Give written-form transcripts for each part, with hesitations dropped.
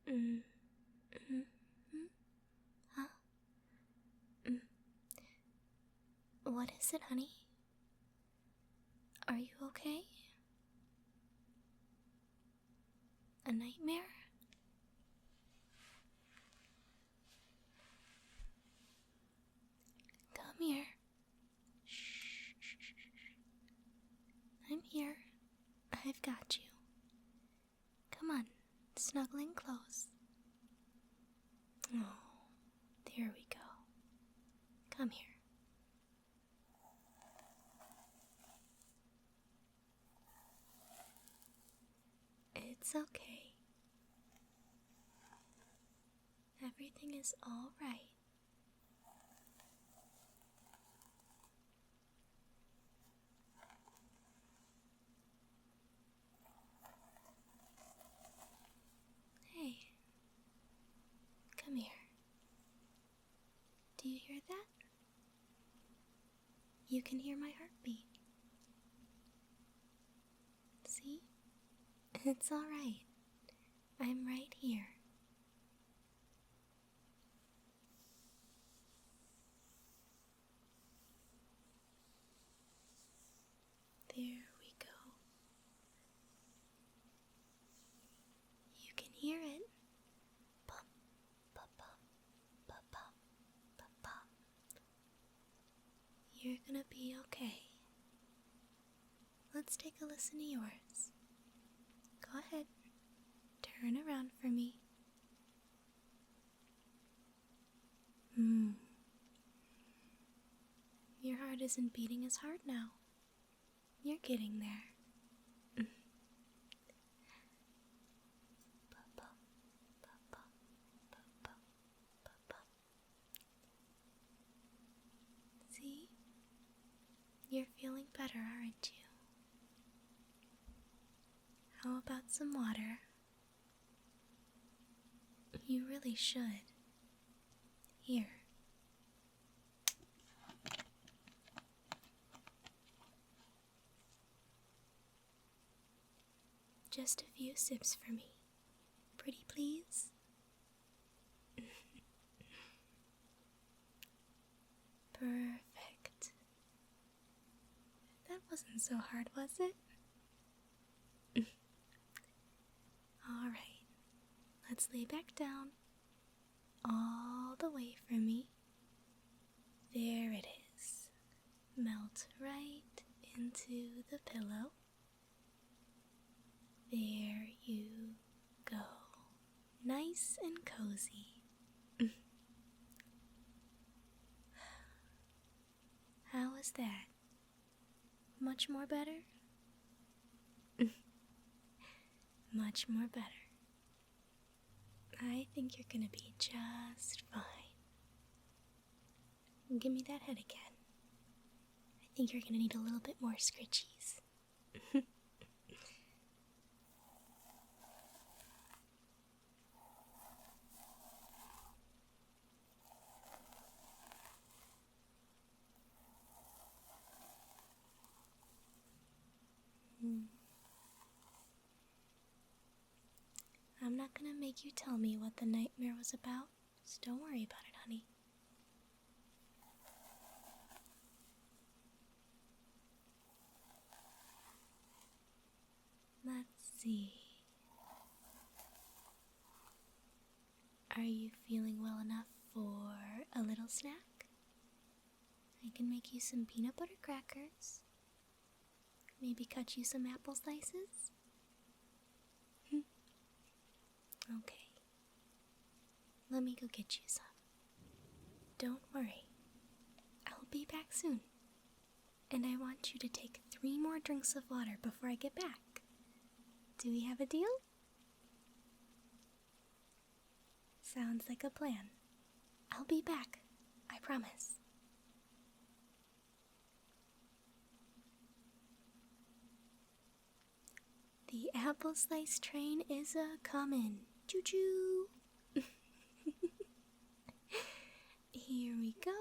Mm. Mm. Mm. Huh? Mm. What is it, honey? Are you okay? A nightmare? Come here. Shh. I'm here. I've got you. Come on, snuggle in close. Oh, there we go. Come here. It's okay. Everything is all right. Hey, come here. Do you hear that? You can hear my heartbeat. See? It's all right. I'm right here. There we go. You can hear it. Bum, ba bum, ba bum, ba bum. You're gonna be okay. Let's take a listen to yours. Go ahead. Turn around for me. Your heart isn't beating as hard now. You're getting there. See? You're feeling better, aren't you? How about some water? You really should. Here. Just a few sips for me. Pretty please? Perfect. That wasn't so hard, was it? Alright, let's lay back down. All the way from me. There it is. Melt right into the pillow. There you go. Nice and cozy. How was that? Much more better? Much more better. I think you're gonna be just fine. Give me that head again. I think you're gonna need a little bit more scritchies. I'm not gonna make you tell me what the nightmare was about, so don't worry about it, honey. Let's see. Are you feeling well enough for a little snack? I can make you some peanut butter crackers. Maybe cut you some apple slices? Okay. Let me go get you some. Don't worry. I'll be back soon. And I want you to take 3 more drinks of water before I get back. Do we have a deal? Sounds like a plan. I'll be back. I promise. The apple slice train is a-comin'. Choo-choo! Here we go.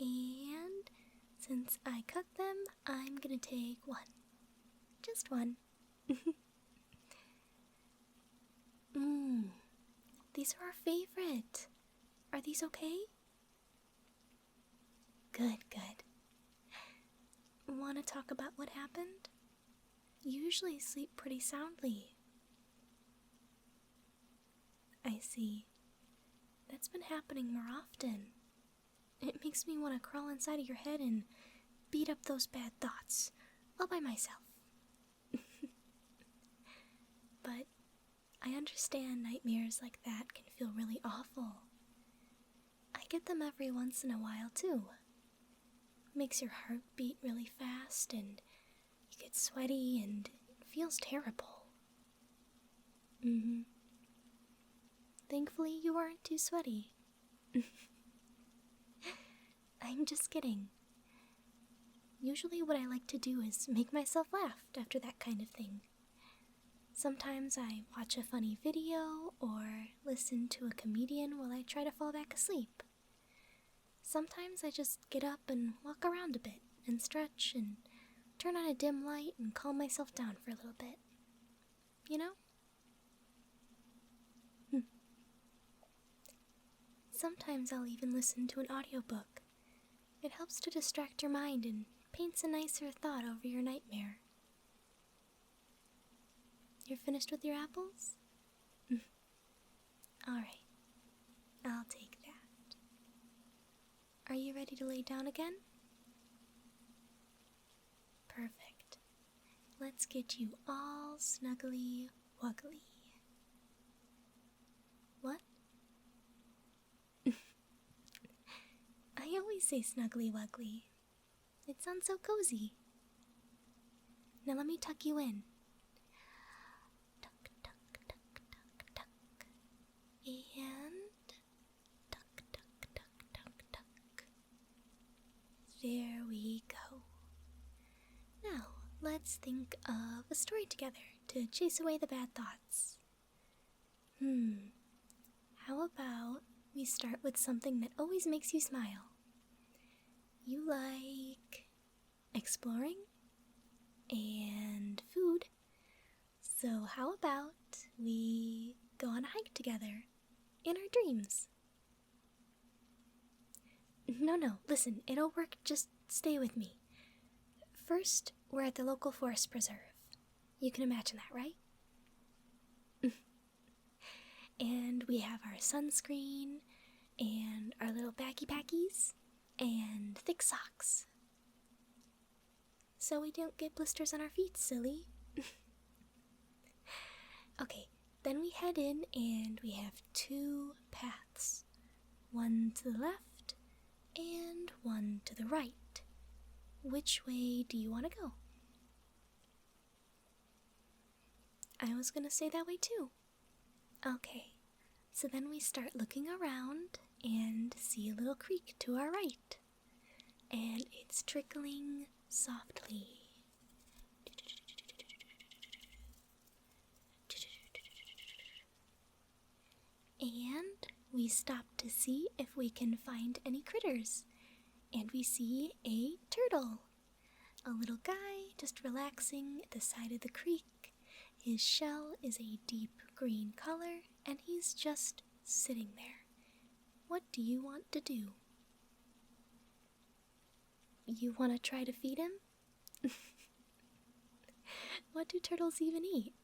And since I cut them, I'm gonna take 1. Just 1. These are our favorite. Are these okay? Good, good. Want to talk about what happened? You usually sleep pretty soundly. I see. That's been happening more often. It makes me want to crawl inside of your head and beat up those bad thoughts all by myself. But I understand nightmares like that can feel really awful. I get them every once in a while too. Makes your heart beat really fast and you get sweaty and it feels terrible. Thankfully you aren't too sweaty. I'm just kidding. Usually what I like to do is make myself laugh after that kind of thing. Sometimes I watch a funny video or listen to a comedian while I try to fall back asleep. Sometimes I just get up and walk around a bit and stretch and turn on a dim light and calm myself down for a little bit. You know? Sometimes I'll even listen to an audiobook. It helps to distract your mind and paints a nicer thought over your nightmare. You're finished with your apples? Alright, I'll take that. Are you ready to lay down again? Perfect. Let's get you all snuggly wuggly. What? I always say snuggly wuggly. It sounds so cozy. Now let me tuck you in. Tuck, tuck, tuck, tuck, tuck. And tuck, tuck, tuck, tuck, tuck. There we go. Now, let's think of a story together to chase away the bad thoughts. How about we start with something that always makes you smile? You like exploring and food, so how about we go on a hike together in our dreams? No, listen, it'll work, just stay with me. First, we're at the local forest preserve. You can imagine that, right? And we have our sunscreen, and our little baggy packies, and thick socks. So we don't get blisters on our feet, silly. Okay, then we head in and we have two paths. One to the left and one to the right. Which way do you want to go? I was gonna say that way too. Okay, so then we start looking around and see a little creek to our right. And it's trickling softly. And we stop to see if we can find any critters. And we see a turtle. A little guy just relaxing at the side of the creek. His shell is a deep green color, and he's just sitting there. What do you want to do? You want to try to feed him? What do turtles even eat?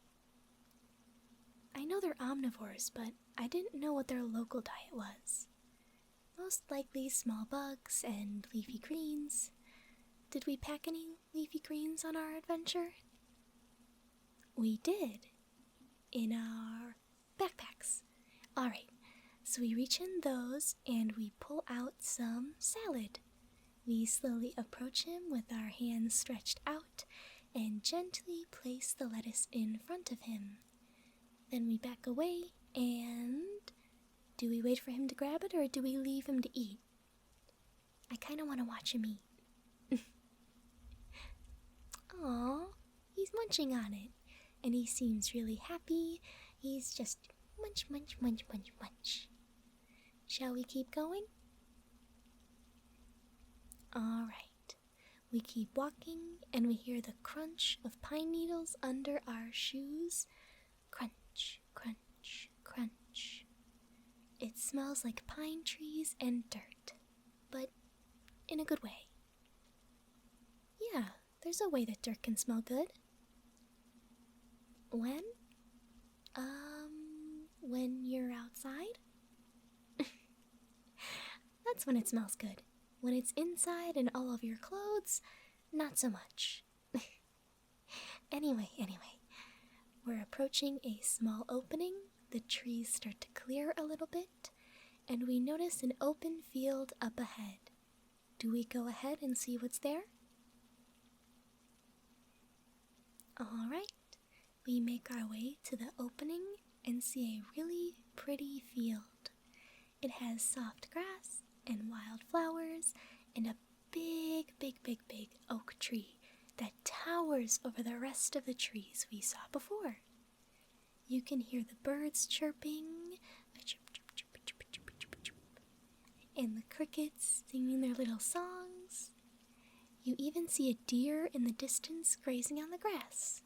I know they're omnivores, but I didn't know what their local diet was. Most likely small bugs and leafy greens. Did we pack any leafy greens on our adventure? We did. In our backpacks. Alright, so we reach in those and we pull out some salad. We slowly approach him with our hands stretched out and gently place the lettuce in front of him. Then we back away and... do we wait for him to grab it or do we leave him to eat? I kinda wanna watch him eat. Aww, he's munching on it. And he seems really happy. He's just munch, munch, munch, munch, munch. Shall we keep going? Alright. We keep walking and we hear the crunch of pine needles under our shoes. Crunch, crunch, crunch. It smells like pine trees and dirt, but in a good way. Yeah, there's a way that dirt can smell good. When? When you're outside? That's when it smells good. When it's inside and all of your clothes, not so much. Anyway, we're approaching a small opening. The trees start to clear a little bit, and we notice an open field up ahead. Do we go ahead and see what's there? Alright, we make our way to the opening and see a really pretty field. It has soft grass and wildflowers and a big oak tree that towers over the rest of the trees we saw before. You can hear the birds chirping, and the crickets singing their little songs. You even see a deer in the distance grazing on the grass.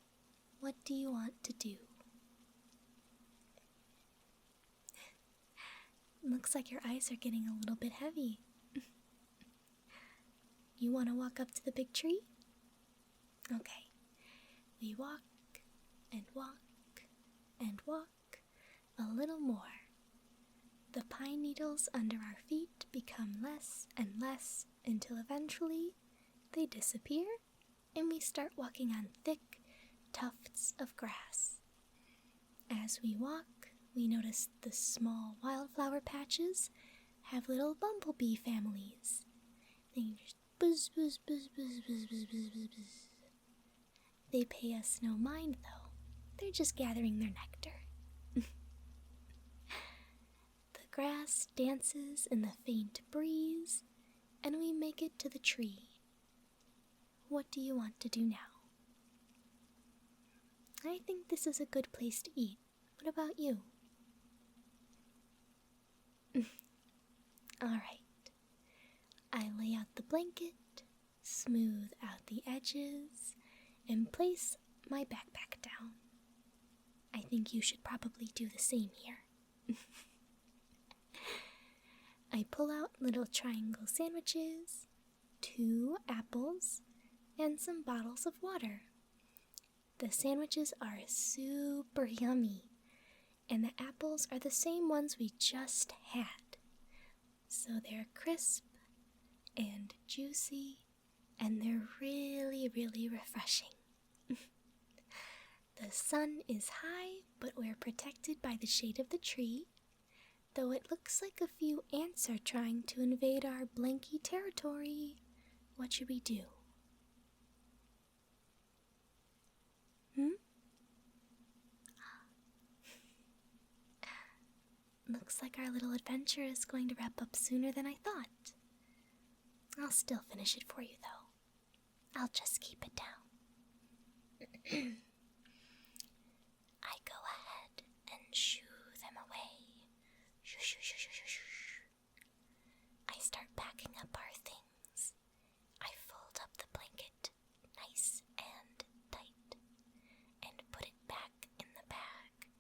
What do you want to do? Looks like your eyes are getting a little bit heavy. You want to walk up to the big tree? Okay. We walk and walk and walk a little more. The pine needles under our feet become less and less until eventually they disappear and we start walking on thick tufts of grass. As we walk, we notice the small wildflower patches have little bumblebee families. They just buzz, buzz, buzz, buzz, buzz, buzz, buzz, buzz, buzz. They pay us no mind, though. They're just gathering their nectar. The grass dances in the faint breeze, and we make it to the tree. What do you want to do now? I think this is a good place to eat. What about you? Alright. I lay out the blanket, smooth out the edges, and place my backpack down. I think you should probably do the same here. I pull out little triangle sandwiches, 2 apples, and some bottles of water. The sandwiches are super yummy, and the apples are the same ones we just had. So they're crisp and juicy, and they're really refreshing. The sun is high, but we're protected by the shade of the tree, though it looks like a few ants are trying to invade our blanky territory. What should we do? Looks like our little adventure is going to wrap up sooner than I thought. I'll still finish it for you, though. I'll just keep it down. I go ahead and shoo them away. Shoo, shoo, shoo, shoo, shoo, shoo. I start packing up our things. I fold up the blanket nice and tight and put it back in the bag.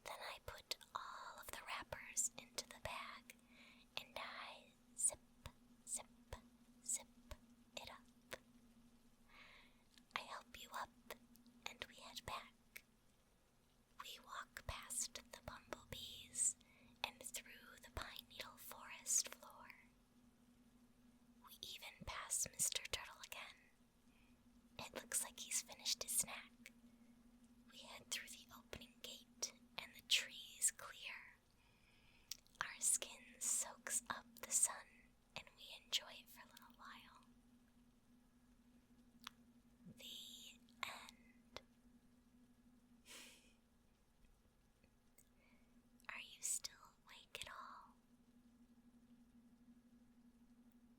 Then I put all of the wrappers into the bag and I zip, zip, zip it up. I help you up and we head back. We walk past the bumblebees and through the pine needle forest floor. We even pass Mr. Turtle again. It looks like he's finished his snack. We head through the opening gate and the tree is clear. Our skin soaks up the sun and we enjoy it for a little while. The end. Are you still awake at all?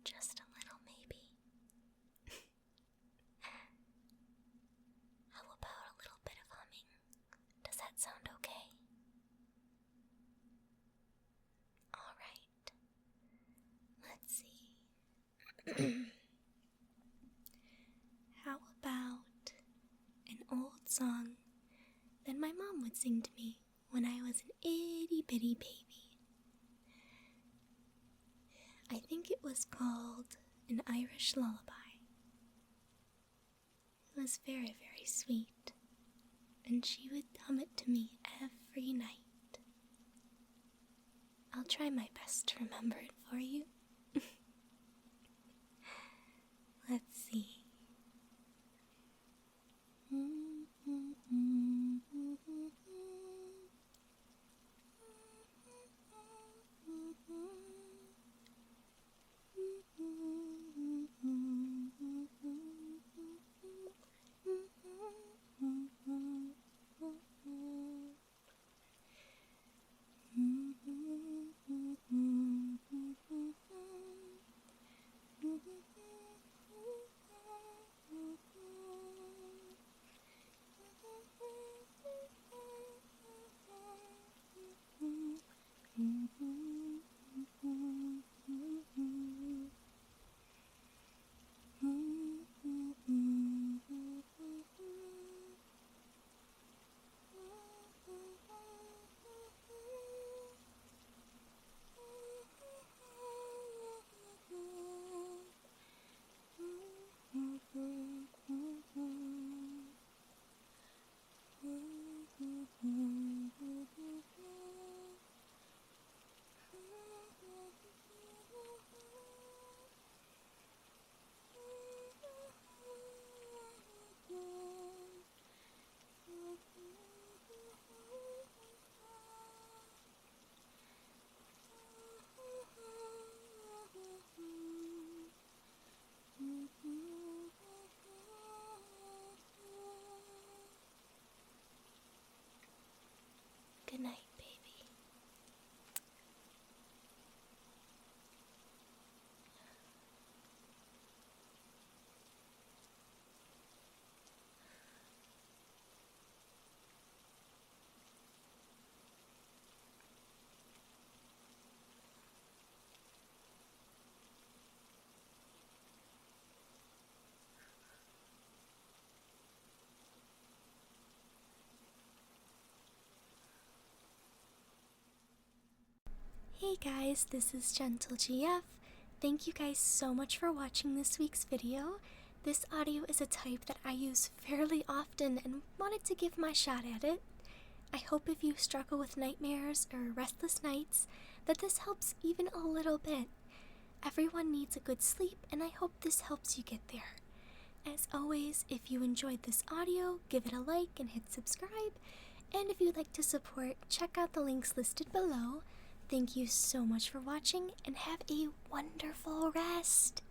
Just a little, maybe. How about a little bit of humming? Does that sound okay? Alright. Let's see. How about an old song that my mom would sing to me when I was an itty bitty baby? I think it was called An Irish Lullaby. It was very, very sweet, and she would hum it to me every night. I'll try my best to remember it for you. Let's see. Good night, baby. Hey guys, this is Gentle GF. Thank you guys so much for watching this week's video. This audio is a type that I use fairly often and wanted to give my shot at it. I hope if you struggle with nightmares or restless nights, that this helps even a little bit. Everyone needs a good sleep, and I hope this helps you get there. As always, if you enjoyed this audio, give it a like and hit subscribe. And if you'd like to support, check out the links listed below. Thank you so much for watching, and have a wonderful rest.